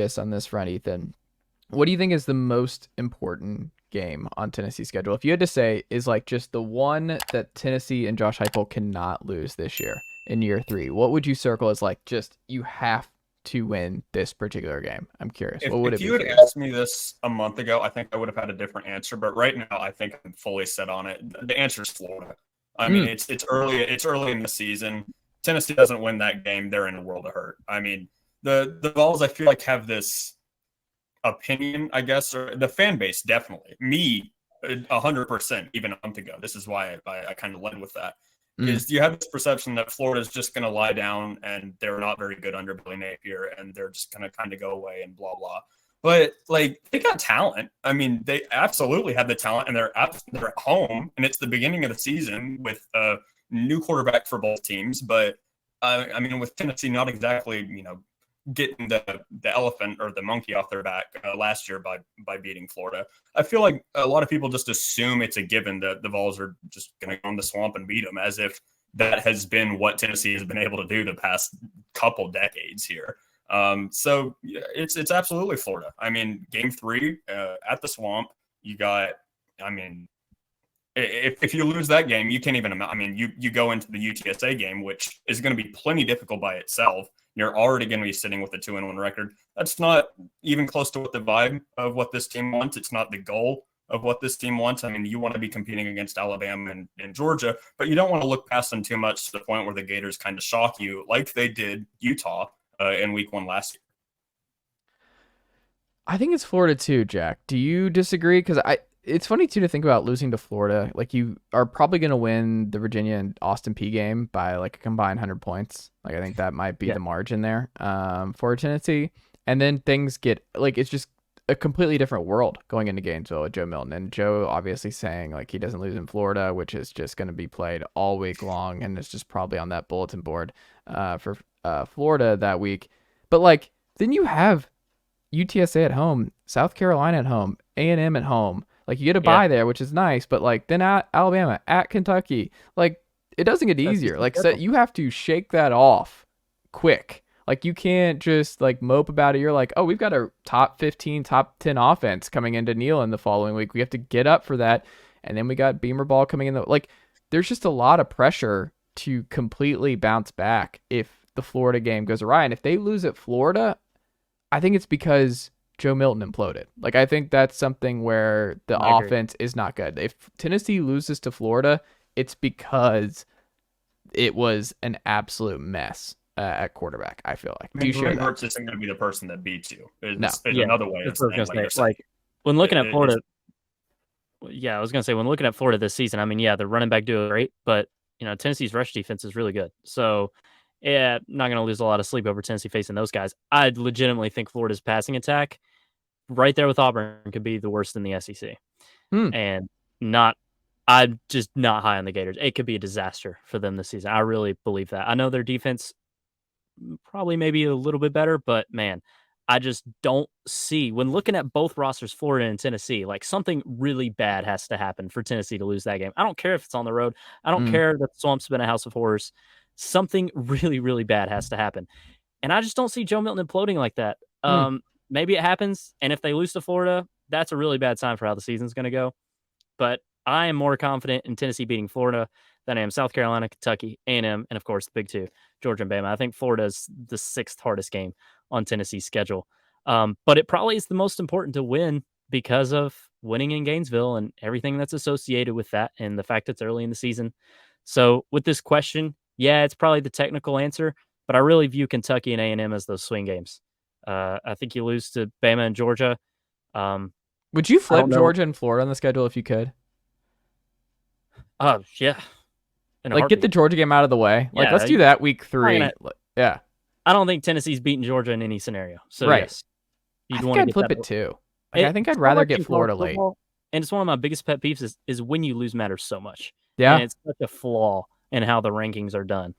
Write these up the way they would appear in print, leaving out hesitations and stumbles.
curious on this front, Ethan. What do you think is the most important game on Tennessee's schedule? If you had to say, is like just the one that Tennessee and Josh Heupel cannot lose this year in year 3, what would you circle as like just you have to win this particular game? I'm curious. What would If it be you had for you? asked me this a month ago, I think I would have had a different answer. But right now, I think I'm fully set on it. The answer is Florida. I mean, Mm, it's early in the season. Tennessee doesn't win that game, they're in a world of hurt. I mean, the Vols, I feel like, have this opinion, I guess, or the fan base definitely. Me, 100%, even a month ago. This is why I kind of led with that. mm. Is you have this perception that Florida is just going to lie down and they're not very good under Billy Napier and they're just going to kind of go away and blah blah. But like they got talent. I mean, they absolutely have the talent, and they're at home, and it's the beginning of the season with a new quarterback for both teams. But I mean, with Tennessee, not exactly getting the elephant or the monkey off their back last year by beating Florida. I feel like a lot of people just assume it's a given that the Vols are just going to go in the swamp and beat them, as if that has been what Tennessee has been able to do the past couple decades here. So it's absolutely Florida. I mean, game 3 at the swamp, you got. I mean, if you lose that game, you can't even. I mean, you go into the UTSA game, which is going to be plenty difficult by itself. You're already going to be sitting with a 2-1 record. That's not even close to what the vibe of what this team wants. It's not the goal of what this team wants. I mean, you want to be competing against Alabama and Georgia, but you don't want to look past them too much to the point where the Gators kind of shock you like they did Utah in week 1 last year. I think it's Florida too, Jack. Do you disagree? Because it's funny too to think about losing to Florida. Like you are probably going to win the Virginia and Austin P game by like a combined 100 points. Like I think that might be Yeah. the margin there for Tennessee. And then things get like it's just a completely different world going into Gainesville with Joe Milton. And Joe obviously saying like he doesn't lose in Florida, which is just going to be played all week long, and it's just probably on that bulletin board for Florida that week. But like then you have UTSA at home, South Carolina at home, A&M at home. Like you get a Yeah. bye there, which is nice, but like then at Alabama, at Kentucky, like it doesn't get That's easier. just Like so schedule. you have to shake that off quick. Like you can't just like mope about it. You're like, oh, we've got a top 15, top 10 offense coming into Neyland the following week. We have to get up for that. And then we got Beamer Ball coming in. Like there's just a lot of pressure to completely bounce back if the Florida game goes awry. And if they lose at Florida, I think it's because Joe Milton imploded. Like I think that's something where the I agree. offense is not good. If Tennessee loses to Florida, it's because it was an absolute mess at quarterback. I feel like. I Do mean, you share Jalen that? Hurts isn't going to be the person that beats you. No. Is Yeah, another way of that's what I was saying what gonna you're say. saying. Like when looking at It's Florida, yeah, I was gonna say when looking at Florida this season, I mean, yeah, the running back duo is great, but Tennessee's rush defense is really good. So yeah, not gonna lose a lot of sleep over Tennessee facing those guys. I legitimately think Florida's passing attack, right there with Auburn, could be the worst in the SEC. Hmm. And not I'm just not high on the Gators. It could be a disaster for them this season. I really believe that. I know their defense probably maybe a little bit better, but man, I just don't see when looking at both rosters, Florida and Tennessee, like something really bad has to happen for Tennessee to lose that game. I don't care if it's on the road. I don't Mm, care that the Swamp's been a house of horrors. Something really, really bad has to happen. And I just don't see Joe Milton imploding like that. mm. Maybe it happens. And if they lose to Florida, that's a really bad sign for how the season's going to go. But I am more confident in Tennessee beating Florida than I am South Carolina, Kentucky, A&M, and of course the big two, Georgia and Bama. I think Florida is the 6th hardest game on Tennessee's schedule. But it probably is the most important to win because of winning in Gainesville and everything that's associated with that and the fact it's early in the season. So with this question, yeah, it's probably the technical answer, but I really view Kentucky and A&M as those swing games. I think you lose to Bama and Georgia. Would you I flip don't know. Georgia and Florida on the schedule if you could? Oh, yeah. In a Like get the heartbeat. Georgia game out of the way. Like Yeah, let's do that week not 3. gonna- Yeah. I don't think Tennessee's beating Georgia in any scenario. So Right. yes, I you'd think want to I'd get flip that. it too. Like I think I'd So rather much get in college Florida late. football, and it's one of my biggest pet peeves is when you lose matters so much, and Yeah. it's such a flaw in how the rankings are done.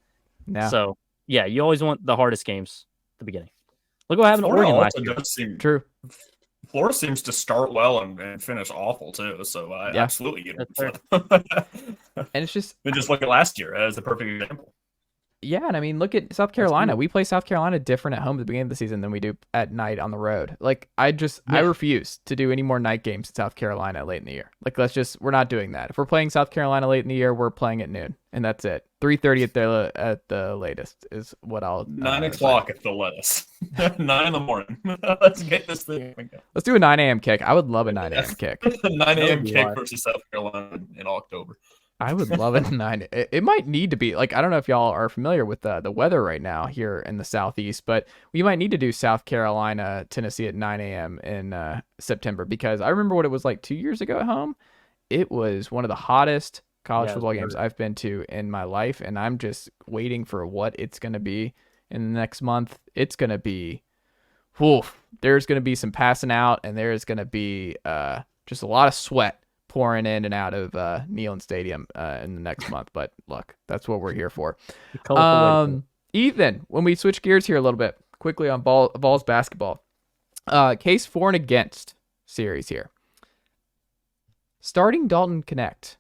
Yeah. So yeah, you always want the hardest games at the beginning. Look what happened to Florida Oregon last also year. does seem True. Florida seems to start well and finish awful too. So I Yeah. absolutely get That's it. And it's just And just look at last year as the perfect example. Yeah, and I mean, look at South Carolina. We play South Carolina different at home at the beginning of the season than we do at night on the road. Like, I refuse to do any more night games in South Carolina late in the year. Like, we're not doing that. If we're playing South Carolina late in the year, we're playing at noon, and that's it. 3:30 at the latest is what I'll. 9 o'clock at the latest. 9 in the morning. Let's get this thing. Let's do a 9 a.m. kick. I would love a 9 a.m. kick. 9 a.m. kick versus South Carolina in October. I would love it. 9. It might need to be like, I don't know if y'all are familiar with the weather right now here in the Southeast, but we might need to do South Carolina, Tennessee at 9 a.m. in September, because I remember what it was like 2 years ago at home. It was one of the hottest college football games I've been to in my life, and I'm just waiting for what it's going to be in the next month. It's going to be, there's going to be some passing out, and there's going to be just a lot of sweat pouring in and out of Neyland Stadium in the next month. But look, that's what we're here for. Ethan, when we switch gears here a little bit quickly on Vols basketball, case for and against series here. Starting Dalton Knecht.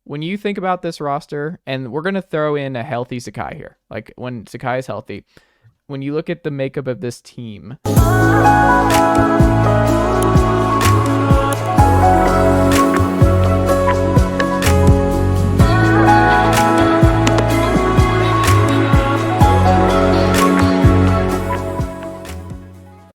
When you think about this roster, and we're going to throw in a healthy Cai here, like when Cai is healthy, when you look at the makeup of this team,